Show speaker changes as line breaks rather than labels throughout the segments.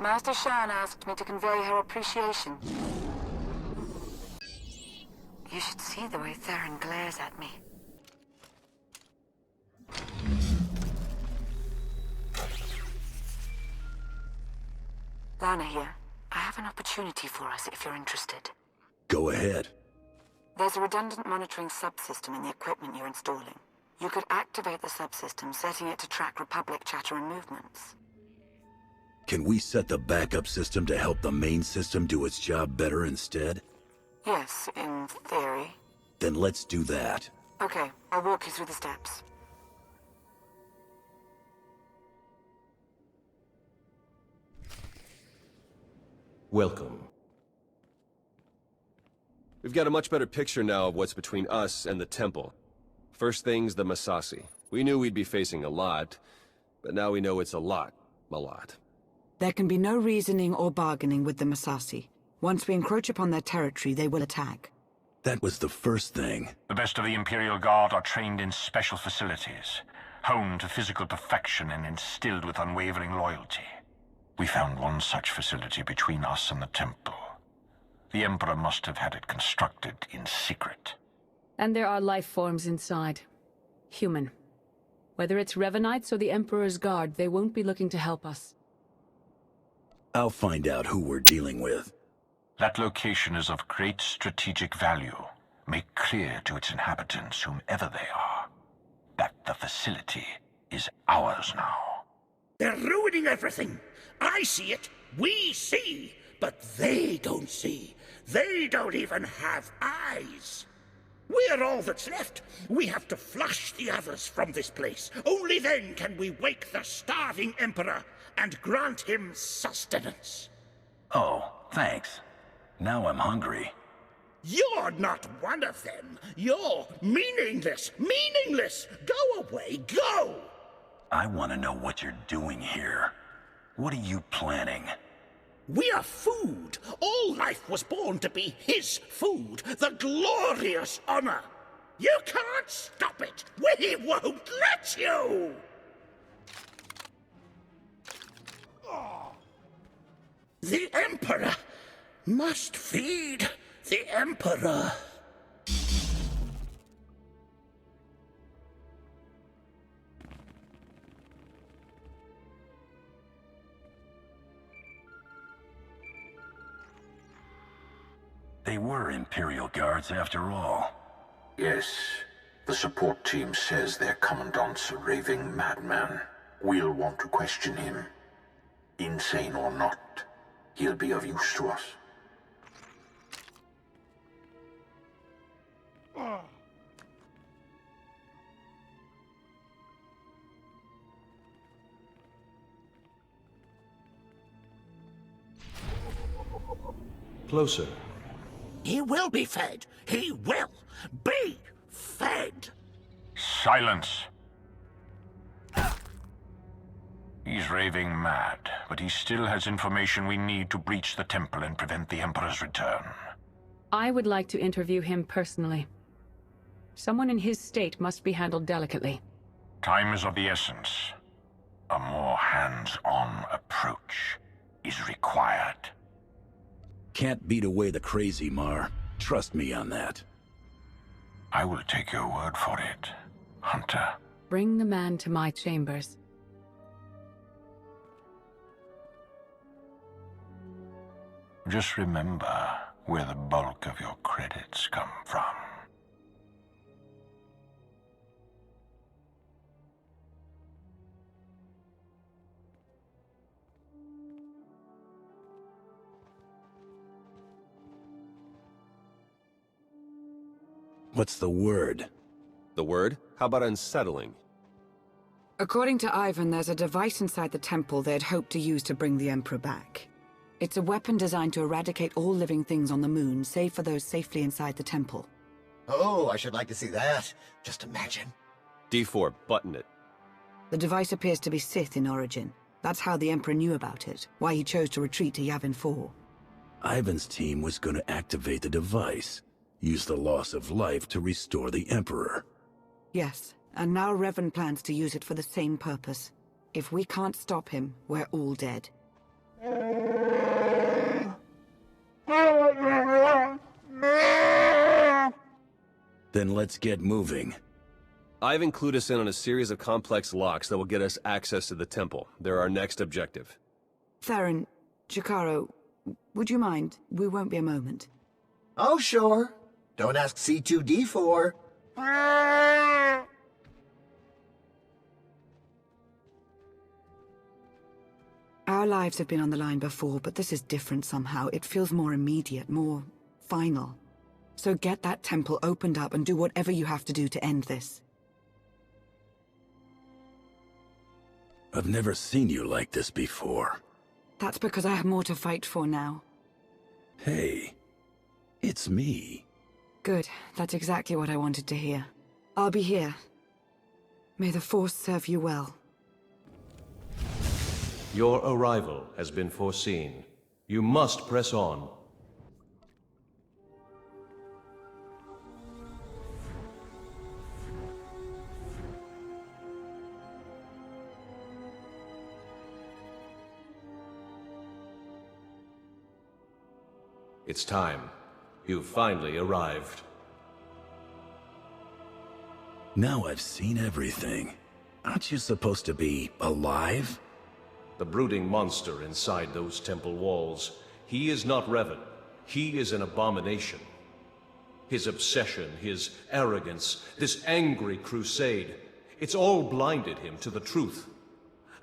Master Shan asked me to convey her appreciation. You should see the way Theron glares at me. Lana here. I have an opportunity for us if you're interested.
Go ahead.
There's a redundant monitoring subsystem in the equipment you're installing. You could activate the subsystem, setting it to track Republic chatter and movements.
Can we set the backup system to help the main system do its job better instead?
Yes, in theory.
Then let's do that.
Okay, I'll walk you through the steps.
Welcome. We've got a much better picture now of what's between us and the Temple. First thing's the Massassi. We knew we'd be facing a lot, but now we know it's a lot.
There can be no reasoning or bargaining with the Massassi. Once we encroach upon their territory, they will attack.
That was the first thing.
The best of the Imperial Guard are trained in special facilities, honed to physical perfection and instilled with unwavering loyalty. We found one such facility between us and the Temple. The Emperor must have had it constructed in secret.
And there are life forms inside. Human. Whether it's Revanites or the Emperor's Guard, they won't be looking to help us.
I'll find out who we're dealing with.
That location is of great strategic value. Make clear to its inhabitants, whomever they are, that the facility is ours now.
They're ruining everything. I see it. We see. But they don't see. They don't even have eyes. We're all that's left. We have to flush the others from this place. Only then can we wake the starving Emperor and grant him sustenance.
Oh, thanks. Now I'm hungry.
You're not one of them. You're meaningless. Meaningless. Go away. Go!
I want to know what you're doing here. What are you planning?
We are food. All life was born to be his food. The glorious honor. You can't stop it. We won't let you! The Emperor must feed the Emperor.
They were Imperial Guards after all.
Yes. The support team says their commandant's a raving madman. We'll want to question him. Insane or not, he'll be of use to us.
Closer.
He will be fed. He will be fed.
Silence! He's raving mad, but he still has information we need to breach the temple and prevent the Emperor's return.
I would like to interview him personally. Someone in his state must be handled delicately.
Time is of the essence. A more hands-on approach is required.
Can't beat away the crazy, Mar. Trust me on that.
I will take your word for it, Hunter.
Bring the man to my chambers.
Just remember where the bulk of your credits come from.
What's the word?
The word? How about unsettling?
According to Ivan, there's a device inside the temple they'd hoped to use to bring the Emperor back. It's a weapon designed to eradicate all living things on the moon, save for those safely inside the temple.
Oh, I should like to see that. Just imagine.
D4, button it.
The device appears to be Sith in origin. That's how the Emperor knew about it, why he chose to retreat to Yavin 4.
Ivan's team was going to activate the device, use the loss of life to restore the Emperor.
Yes, and now Revan plans to use it for the same purpose. If we can't stop him, we're all dead.
Then let's get moving.
Ivan clued us in on a series of complex locks that will get us access to the temple. They're our next objective.
Theron, Jakaro, would you mind? We won't be a moment.
Oh, sure. Don't ask C2D4.
Our lives have been on the line before, but this is different somehow. It feels more immediate, more final. So get that temple opened up and do whatever you have to do to end this.
I've never seen you like this before.
That's because I have more to fight for now.
Hey, it's me.
Good. That's exactly what I wanted to hear. I'll be here. May the Force serve you well.
Your arrival has been foreseen. You must press on. It's time. You've finally arrived.
Now I've seen everything. Aren't you supposed to be alive?
The brooding monster inside those temple walls. He is not Revan. He is an abomination. His obsession, his arrogance, this angry crusade, it's all blinded him to the truth.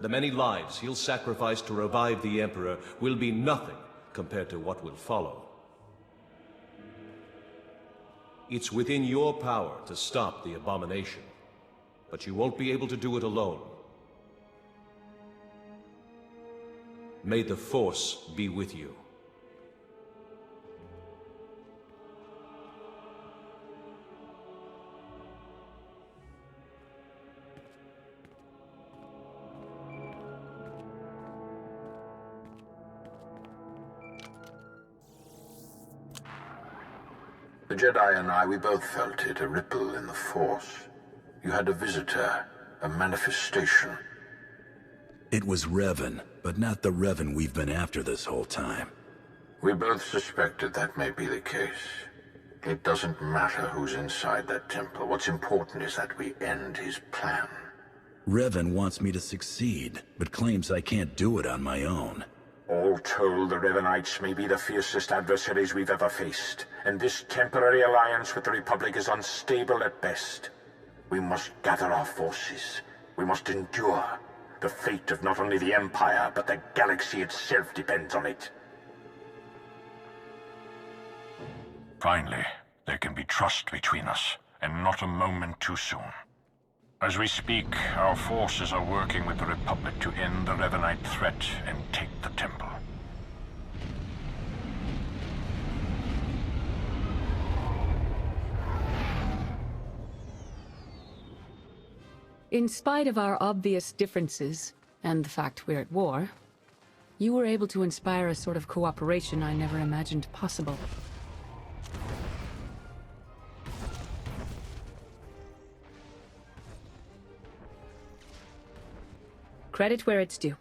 The many lives he'll sacrifice to revive the Emperor will be nothing compared to what will follow. It's within your power to stop the abomination, but you won't be able to do it alone. May the Force be with you.
The Jedi and I, we both felt it, a ripple in the Force. You had a visitor, a manifestation.
It was Revan, but not the Revan we've been after this whole time.
We both suspected that may be the case. It doesn't matter who's inside that temple. What's important is that we end his plan.
Revan wants me to succeed, but claims I can't do it on my own.
All told, the Revanites may be the fiercest adversaries we've ever faced, and this temporary alliance with the Republic is unstable at best. We must gather our forces. We must endure. The fate of not only the Empire, but the galaxy itself depends on it.
Finally, there can be trust between us, and not a moment too soon. As we speak, our forces are working with the Republic to end the Revanite threat and take the temple.
In spite of our obvious differences, and the fact we're at war, you were able to inspire a sort of cooperation I never imagined possible. Credit where it's due.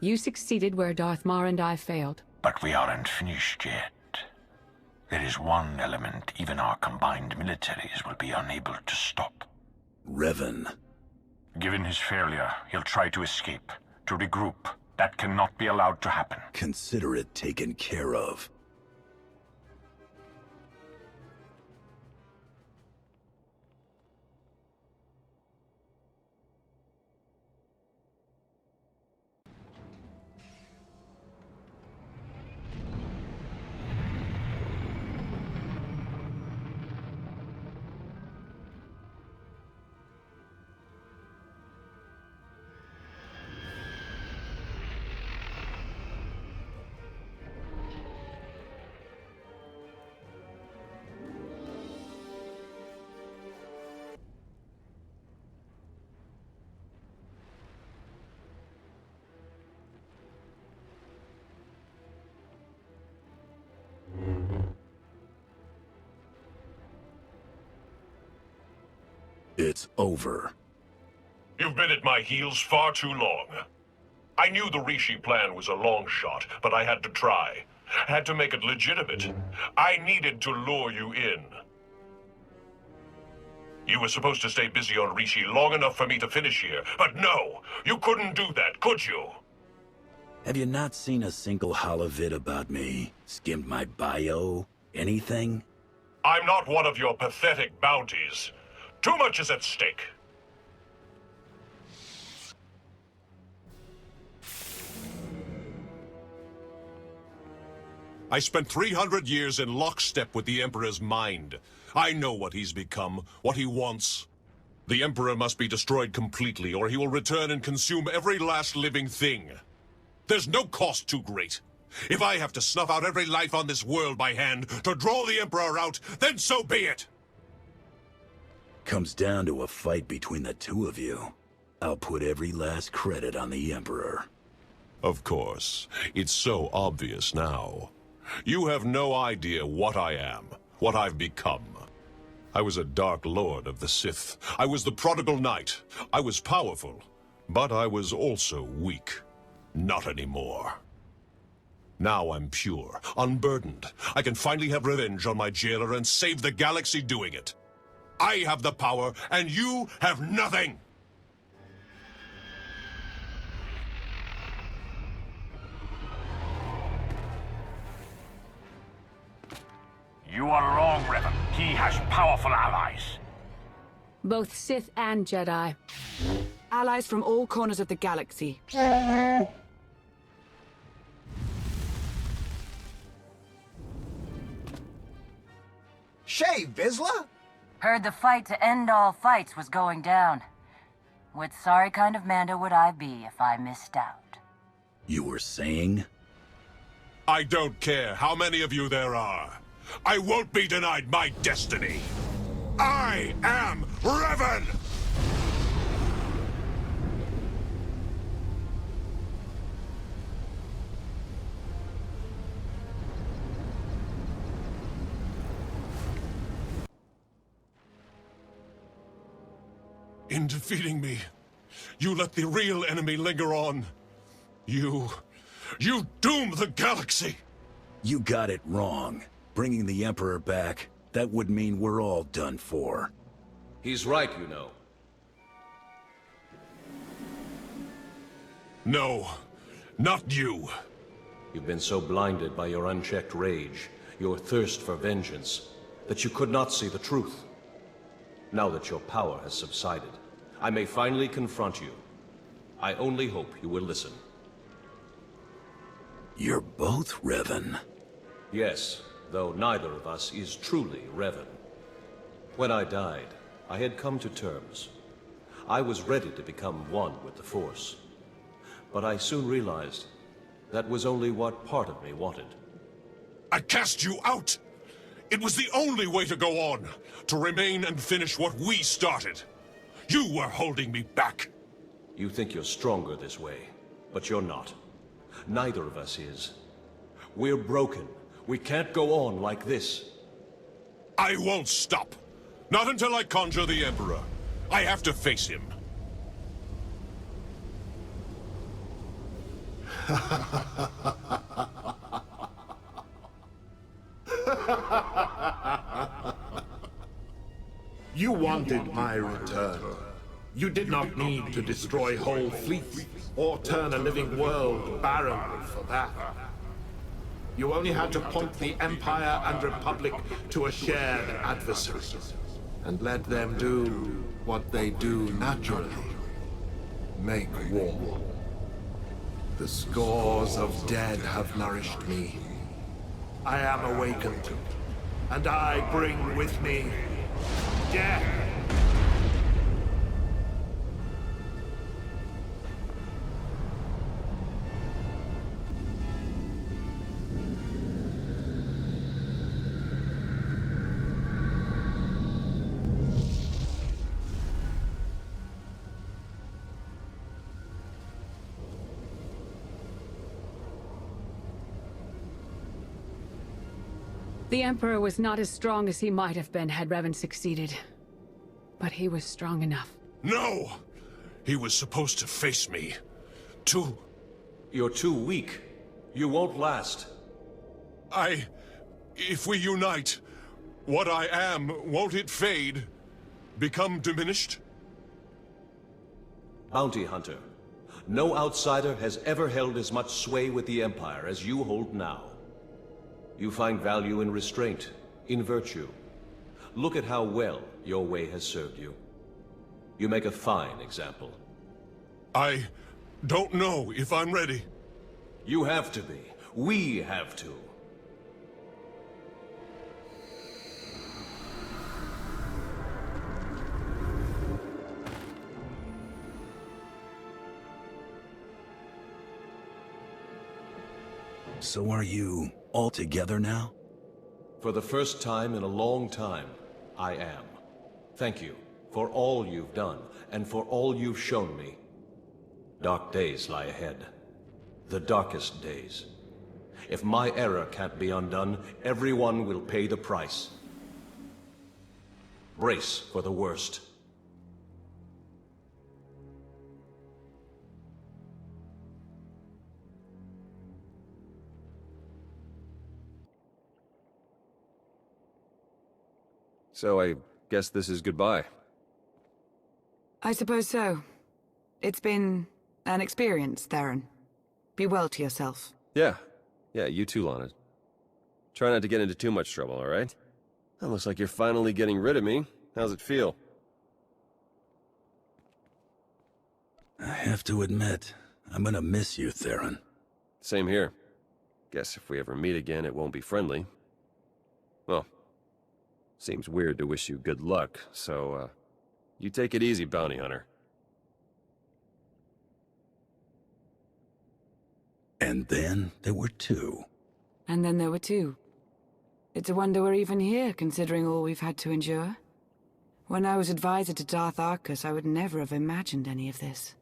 You succeeded where Darth Mar and I failed.
But we aren't finished yet. There is one element even our combined militaries will be unable to stop.
Revan.
Given his failure, he'll try to escape, to regroup. That cannot be allowed to happen.
Consider it taken care of. It's over.
You've been at my heels far too long. I knew the Rishi plan was a long shot, but I had to try. Had to make it legitimate. I needed to lure you in. You were supposed to stay busy on Rishi long enough for me to finish here, but no! You couldn't do that, could you?
Have you not seen a single holovid about me? Skimmed my bio? Anything?
I'm not one of your pathetic bounties. Too much is at stake.
I spent 300 years in lockstep with the Emperor's mind. I know what he's become, what he wants. The Emperor must be destroyed completely, or he will return and consume every last living thing. There's no cost too great. If I have to snuff out every life on this world by hand to draw the Emperor out, then so be it!
Comes down to a fight between the two of you. I'll put every last credit on the Emperor.
Of course. It's so obvious now. You have no idea what I am, what I've become. I was a Dark Lord of the Sith. I was the prodigal knight. I was powerful, but I was also weak. Not anymore. Now I'm pure, unburdened. I can finally have revenge on my jailer and save the galaxy doing it. I have the power, and you have nothing!
You are wrong, Revan. He has powerful allies.
Both Sith and Jedi.
Allies from all corners of the galaxy.
Shay, Vizsla?
Heard the fight to end all fights was going down. What sorry kind of Mando would I be if I missed out?
You were saying?
I don't care how many of you there are. I won't be denied my destiny. I am Revan! In defeating me, you let the real enemy linger on. You doom the galaxy!
You got it wrong. Bringing the Emperor back, that would mean we're all done for.
He's right, you know.
No, not you.
You've been so blinded by your unchecked rage, your thirst for vengeance, that you could not see the truth. Now that your power has subsided, I may finally confront you. I only hope you will listen.
You're both Revan.
Yes, though neither of us is truly Revan. When I died, I had come to terms. I was ready to become one with the Force. But I soon realized that was only what part of me wanted.
I cast you out! It was the only way to go on, to remain and finish what we started. You were holding me back.
You think you're stronger this way, but you're not. Neither of us is. We're broken. We can't go on like this.
I won't stop. Not until I conjure the Emperor. I have to face him.
You wanted my return. You did not need to destroy whole fleets or turn a living world barren for that. You only had to point the Empire and Republic to a shared adversary and let them do what they do naturally. Make war. The scores of dead have nourished me. I am awakened, and I bring with me death.
The Emperor was not as strong as he might have been had Revan succeeded. But he was strong enough.
No! He was supposed to face me. To
You're too weak. You won't last.
If we unite, what I am, won't it fade? Become diminished?
Bounty Hunter. No outsider has ever held as much sway with the Empire as you hold now. You find value in restraint, in virtue. Look at how well your way has served you. You make a fine example.
I don't know if I'm ready.
You have to be. We have to.
So are you all together now?
For the first time in a long time, I am. Thank you for all you've done, and for all you've shown me. Dark days lie ahead. The darkest days. If my error can't be undone, everyone will pay the price. Brace for the worst.
So I guess this is goodbye.
I suppose so. It's been an experience, Theron. Be well to yourself.
Yeah, you too, Lana. Try not to get into too much trouble, all right? That looks like you're finally getting rid of me. How's it feel?
I have to admit, I'm gonna miss you, Theron.
Same here. Guess if we ever meet again, it won't be friendly. Well, seems weird to wish you good luck, so, you take it easy, Bounty Hunter.
And then there were two.
And then there were two. It's a wonder we're even here, considering all we've had to endure. When I was advisor to Darth Arcus, I would never have imagined any of this.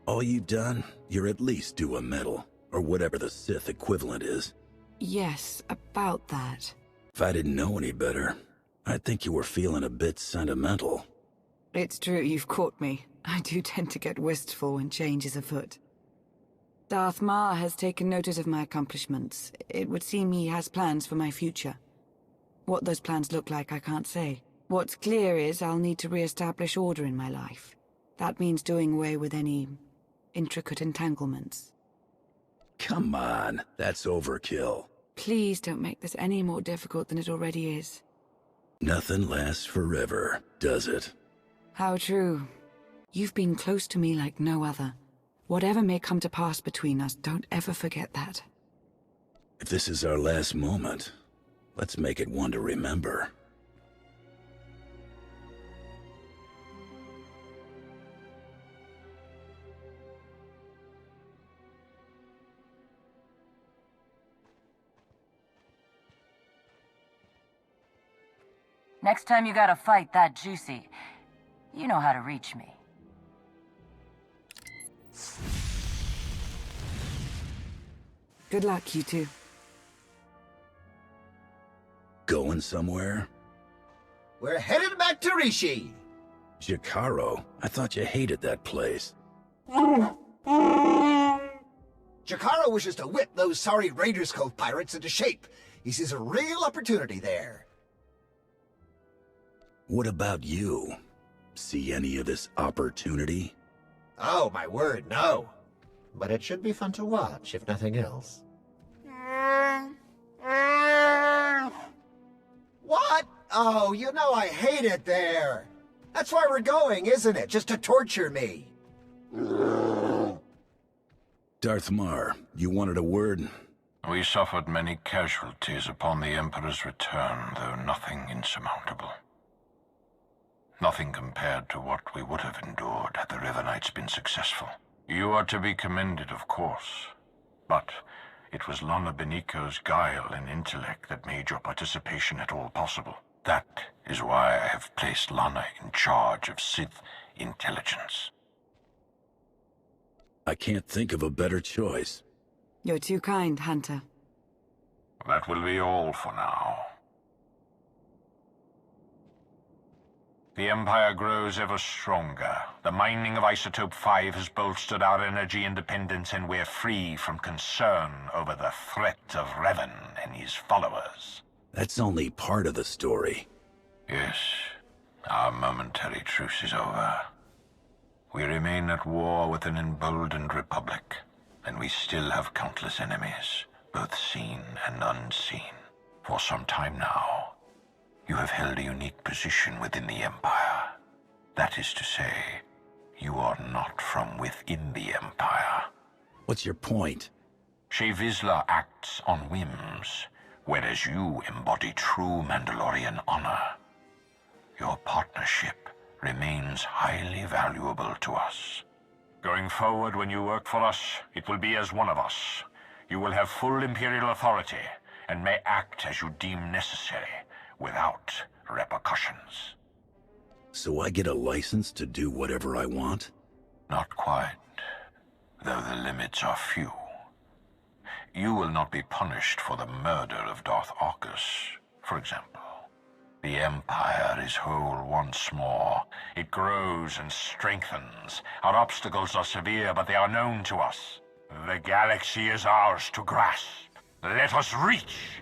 All you've done, you're at least due a medal, or whatever the Sith equivalent is.
Yes, about that.
If I didn't know any better, I'd think you were feeling a bit sentimental.
It's true, you've caught me. I do tend to get wistful when change is afoot. Darth Mar has taken notice of my accomplishments. It would seem he has plans for my future. What those plans look like, I can't say. What's clear is I'll need to re-establish order in my life. That means doing away with any intricate entanglements.
Come on, that's overkill.
Please don't make this any more difficult than it already is.
Nothing lasts forever, does it?
How true. You've been close to me like no other. Whatever may come to pass between us, don't ever forget that.
If this is our last moment, let's make it one to remember.
Next time you got a fight that juicy, you know how to reach me.
Good luck, you two.
Going somewhere?
We're headed back to Rishi.
Jakaro? I thought you hated that place.
Jakaro wishes to whip those sorry Raiders Cove pirates into shape. He sees a real opportunity there.
What about you? See any of this opportunity?
Oh, my word, no. But it should be fun to watch, if nothing else. What? Oh, you know I hate it there. That's why we're going, isn't it? Just to torture me.
Darth Mar, you wanted a word?
We suffered many casualties upon the Emperor's return, though nothing insurmountable. Nothing compared to what we would have endured had the Revanites been successful. You are to be commended, of course. But it was Lana Beniko's guile and intellect that made your participation at all possible. That is why I have placed Lana in charge of Sith intelligence.
I can't think of a better choice.
You're too kind, Hunter.
That will be all for now. The Empire grows ever stronger. The mining of Isotope 5 has bolstered our energy independence, and we're free from concern over the threat of Revan and his followers.
That's only part of the story.
Yes, our momentary truce is over. We remain at war with an emboldened Republic, and we still have countless enemies, both seen and unseen. For some time now, you have held a unique position within the Empire. That is to say, you are not from within the Empire.
What's your point?
Shae Vizsla acts on whims, whereas you embody true Mandalorian honor. Your partnership remains highly valuable to us. Going forward, when you work for us, it will be as one of us. You will have full Imperial authority, and may act as you deem necessary, without repercussions.
So I get a license to do whatever I want?
Not quite, though the limits are few. You will not be punished for the murder of Darth Arcus, for example. The Empire is whole once more. It grows and strengthens. Our obstacles are severe, but they are known to us. The galaxy is ours to grasp. Let us reach